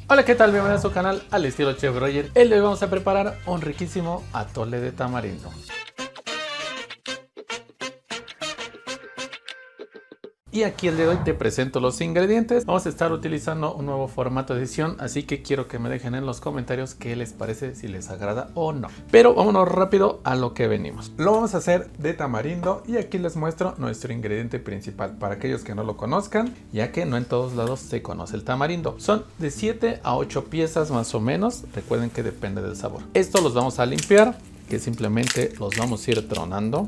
Hola, ¿qué tal? Bienvenidos a su canal al estilo Chef Roger. El de hoy vamos a preparar un riquísimo atole de tamarindo. Y aquí el de hoy te presento los ingredientes. Vamos a estar utilizando un nuevo formato de edición, así que quiero que me dejen en los comentarios qué les parece, si les agrada o no. Pero vámonos rápido a lo que venimos. Lo vamos a hacer de tamarindo y aquí les muestro nuestro ingrediente principal para aquellos que no lo conozcan, ya que no en todos lados se conoce el tamarindo. Son de 7 a 8 piezas más o menos, recuerden que depende del sabor. Estos los vamos a limpiar, que simplemente los vamos a ir tronando,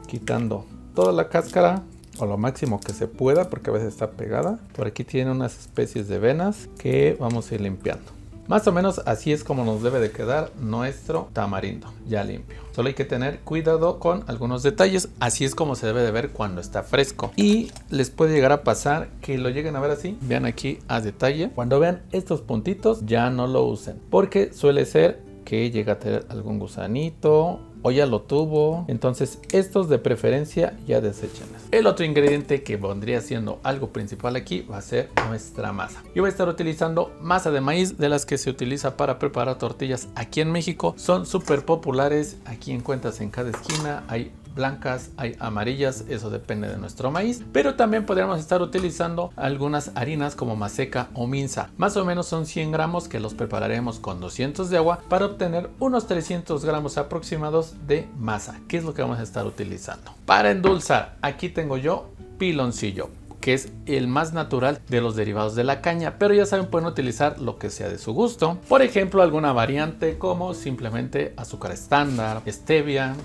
quitando toda la cáscara o lo máximo que se pueda, porque a veces está pegada. Por aquí tiene unas especies de venas que vamos a ir limpiando. Más o menos así es como nos debe de quedar nuestro tamarindo ya limpio. Solo hay que tener cuidado con algunos detalles. Así es como se debe de ver cuando está fresco. Y les puede llegar a pasar que lo lleguen a ver así. Vean aquí a detalle. Cuando vean estos puntitos ya no lo usen, porque suele ser que llega a tener algún gusanito o ya lo tuvo. Entonces estos de preferencia ya deséchenlos. El otro ingrediente que vendría siendo algo principal aquí va a ser nuestra masa. Yo voy a estar utilizando masa de maíz, de las que se utiliza para preparar tortillas aquí en México. Son súper populares. Aquí encuentras en cada esquina. Hay blancas, hay amarillas, eso depende de nuestro maíz, pero también podríamos estar utilizando algunas harinas como maseca o minza. Más o menos son 100 gramos que los prepararemos con 200 de agua para obtener unos 300 gramos aproximados de masa, que es lo que vamos a estar utilizando. Para endulzar, aquí tengo yo piloncillo, que es el más natural de los derivados de la caña, pero ya saben, pueden utilizar lo que sea de su gusto. Por ejemplo, alguna variante como simplemente azúcar estándar, stevia,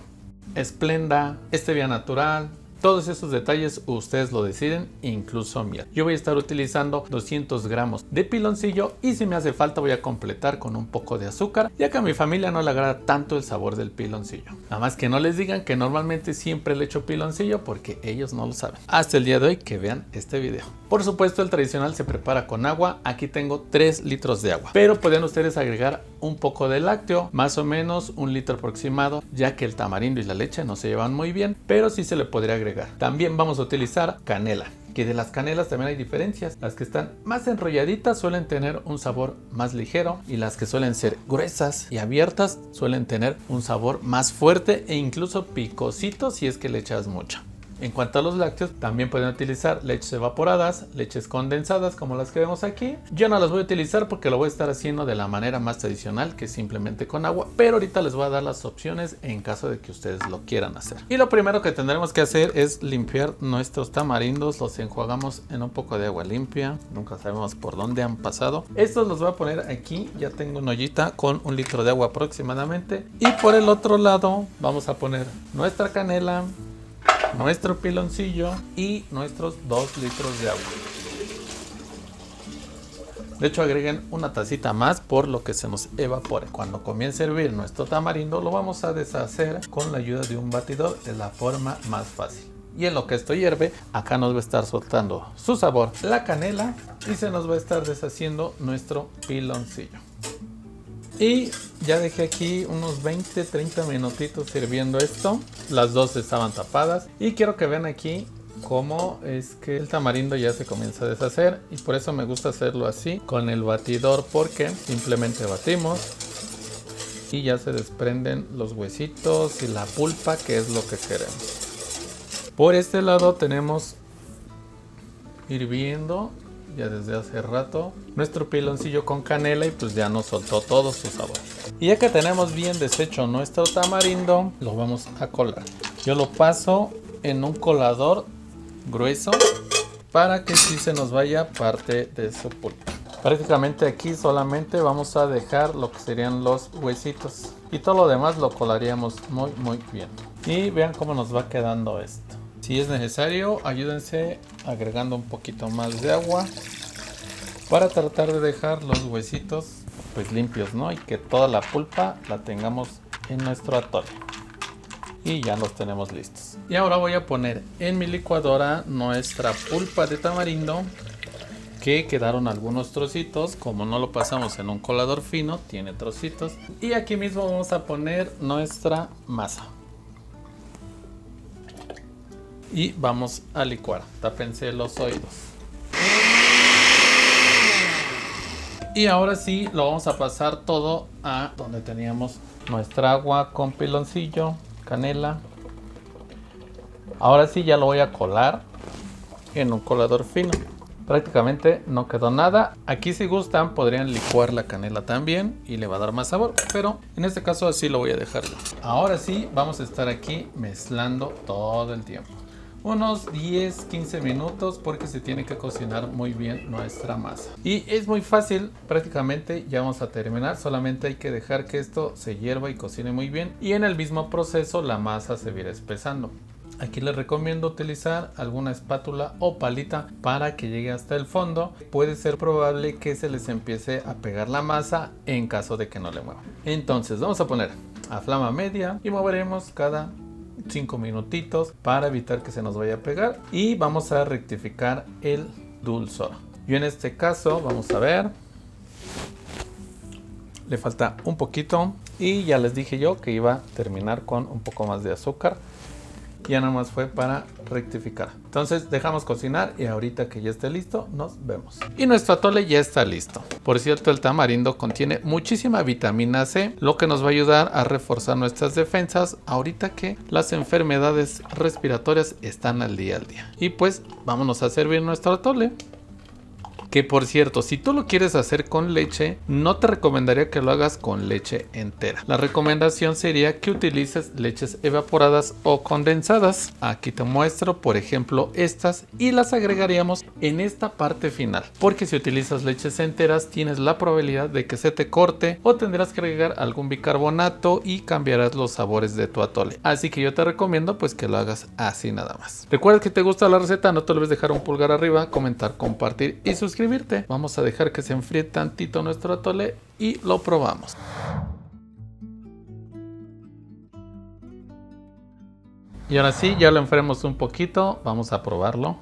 Esplenda, stevia natural. Todos esos detalles ustedes lo deciden, incluso miel. Yo voy a estar utilizando 200 gramos de piloncillo y si me hace falta voy a completar con un poco de azúcar, ya que a mi familia no le agrada tanto el sabor del piloncillo. Nada más que no les digan que normalmente siempre le echo piloncillo, porque ellos no lo saben. Hasta el día de hoy que vean este video. Por supuesto, el tradicional se prepara con agua. Aquí tengo 3 litros de agua, pero pueden ustedes agregar un poco de lácteo, más o menos 1 litro aproximado, ya que el tamarindo y la leche no se llevan muy bien, pero sí se le podría agregar. También vamos a utilizar canela, que de las canelas también hay diferencias. Las que están más enrolladitas suelen tener un sabor más ligero, y las que suelen ser gruesas y abiertas suelen tener un sabor más fuerte e incluso picosito si es que le echas mucho. En cuanto a los lácteos, también pueden utilizar leches evaporadas, leches condensadas como las que vemos aquí. Yo no las voy a utilizar porque lo voy a estar haciendo de la manera más tradicional, que es simplemente con agua, pero ahorita les voy a dar las opciones en caso de que ustedes lo quieran hacer. Y lo primero que tendremos que hacer es limpiar nuestros tamarindos. Los enjuagamos en un poco de agua limpia, nunca sabemos por dónde han pasado. Estos los voy a poner aquí, ya tengo una ollita con 1 litro de agua aproximadamente. Y por el otro lado vamos a poner nuestra canela, nuestro piloncillo y nuestros 2 litros de agua. De hecho, agreguen una tacita más por lo que se nos evapore. Cuando comience a hervir nuestro tamarindo, lo vamos a deshacer con la ayuda de un batidor, de la forma más fácil. Y en lo que esto hierve, acá nos va a estar soltando su sabor la canela y se nos va a estar deshaciendo nuestro piloncillo. Y ya dejé aquí unos 20-30 minutitos hirviendo esto. Las dos estaban tapadas. Y quiero que vean aquí cómo es que el tamarindo ya se comienza a deshacer. Y por eso me gusta hacerlo así con el batidor, porque simplemente batimos y ya se desprenden los huesitos y la pulpa, que es lo que queremos. Por este lado tenemos hirviendo ya desde hace rato nuestro piloncillo con canela, y pues ya nos soltó todo su sabor. Y ya que tenemos bien deshecho nuestro tamarindo, lo vamos a colar. Yo lo paso en un colador grueso para que sí se nos vaya parte de su pulpa. Prácticamente aquí solamente vamos a dejar lo que serían los huesitos, y todo lo demás lo colaríamos muy bien. Y vean cómo nos va quedando esto. Si es necesario, ayúdense agregando un poquito más de agua para tratar de dejar los huesitos pues limpios, ¿no? Y que toda la pulpa la tengamos en nuestro atole. Y ya los tenemos listos. Y ahora voy a poner en mi licuadora nuestra pulpa de tamarindo, que quedaron algunos trocitos. Como no lo pasamos en un colador fino, tiene trocitos. Y aquí mismo vamos a poner nuestra masa. Y vamos a licuar. Tápense los oídos. Y ahora sí lo vamos a pasar todo a donde teníamos nuestra agua con piloncillo, canela. Ahora sí ya lo voy a colar en un colador fino. Prácticamente no quedó nada. Aquí si gustan podrían licuar la canela también y le va a dar más sabor, pero en este caso así lo voy a dejar. Ahora sí vamos a estar aquí mezclando todo el tiempo. Unos 10-15 minutos porque se tiene que cocinar muy bien nuestra masa. Y es muy fácil, prácticamente ya vamos a terminar. Solamente hay que dejar que esto se hierva y cocine muy bien. Y en el mismo proceso la masa se va a ir espesando. Aquí les recomiendo utilizar alguna espátula o palita para que llegue hasta el fondo. Puede ser probable que se les empiece a pegar la masa en caso de que no le muevan. Entonces vamos a poner a flama media y moveremos cada 5 minutitos para evitar que se nos vaya a pegar. Y vamos a rectificar el dulzor. Yo en este caso vamos a ver, le falta un poquito y ya les dije yo que iba a terminar con un poco más de azúcar. Ya nada más fue para rectificar. Entonces dejamos cocinar y ahorita que ya esté listo nos vemos. Y nuestro atole ya está listo. Por cierto, el tamarindo contiene muchísima vitamina C, lo que nos va a ayudar a reforzar nuestras defensas ahorita que las enfermedades respiratorias están al día. Y pues vámonos a servir nuestro atole. Que por cierto, si tú lo quieres hacer con leche, no te recomendaría que lo hagas con leche entera. La recomendación sería que utilices leches evaporadas o condensadas. Aquí te muestro, por ejemplo, estas y las agregaríamos en esta parte final. Porque si utilizas leches enteras, tienes la probabilidad de que se te corte o tendrás que agregar algún bicarbonato y cambiarás los sabores de tu atole. Así que yo te recomiendo pues que lo hagas así nada más. Recuerda que si te gusta la receta, no te olvides dejar un pulgar arriba, comentar, compartir y suscribirte. Vamos a dejar que se enfríe tantito nuestro atole y lo probamos. Y ahora sí, ya lo enfriamos un poquito, vamos a probarlo.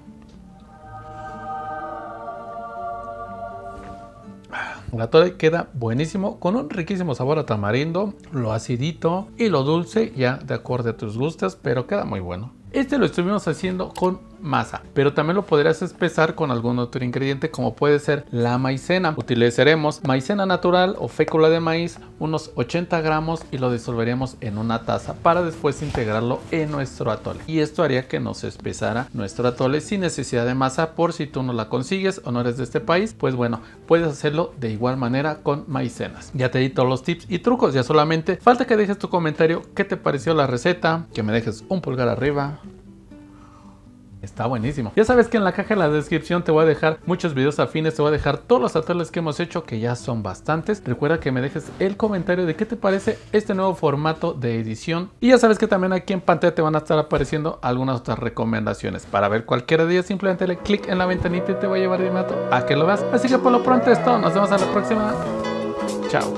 El atole queda buenísimo, con un riquísimo sabor a tamarindo, lo acidito y lo dulce, ya de acuerdo a tus gustos, pero queda muy bueno. Este lo estuvimos haciendo con masa, pero también lo podrías espesar con algún otro ingrediente como puede ser la maicena. Utilizaremos maicena natural o fécula de maíz, unos 80 gramos, y lo disolveremos en una taza para después integrarlo en nuestro atole. Y esto haría que nos espesara nuestro atole sin necesidad de masa. Por si tú no la consigues o no eres de este país, pues bueno, puedes hacerlo de igual manera con maicenas. Ya te di todos los tips y trucos, ya solamente falta que dejes tu comentario qué te pareció la receta, que me dejes un pulgar arriba. Está buenísimo. Ya sabes que en la caja de la descripción te voy a dejar muchos videos afines, te voy a dejar todos los atoles que hemos hecho, que ya son bastantes. Recuerda que me dejes el comentario de qué te parece este nuevo formato de edición. Y ya sabes que también aquí en pantalla te van a estar apareciendo algunas otras recomendaciones. Para ver cualquiera de ellas, simplemente le clic en la ventanita y te voy a llevar de inmediato a que lo veas. Así que por lo pronto es todo. Nos vemos en la próxima. Chao.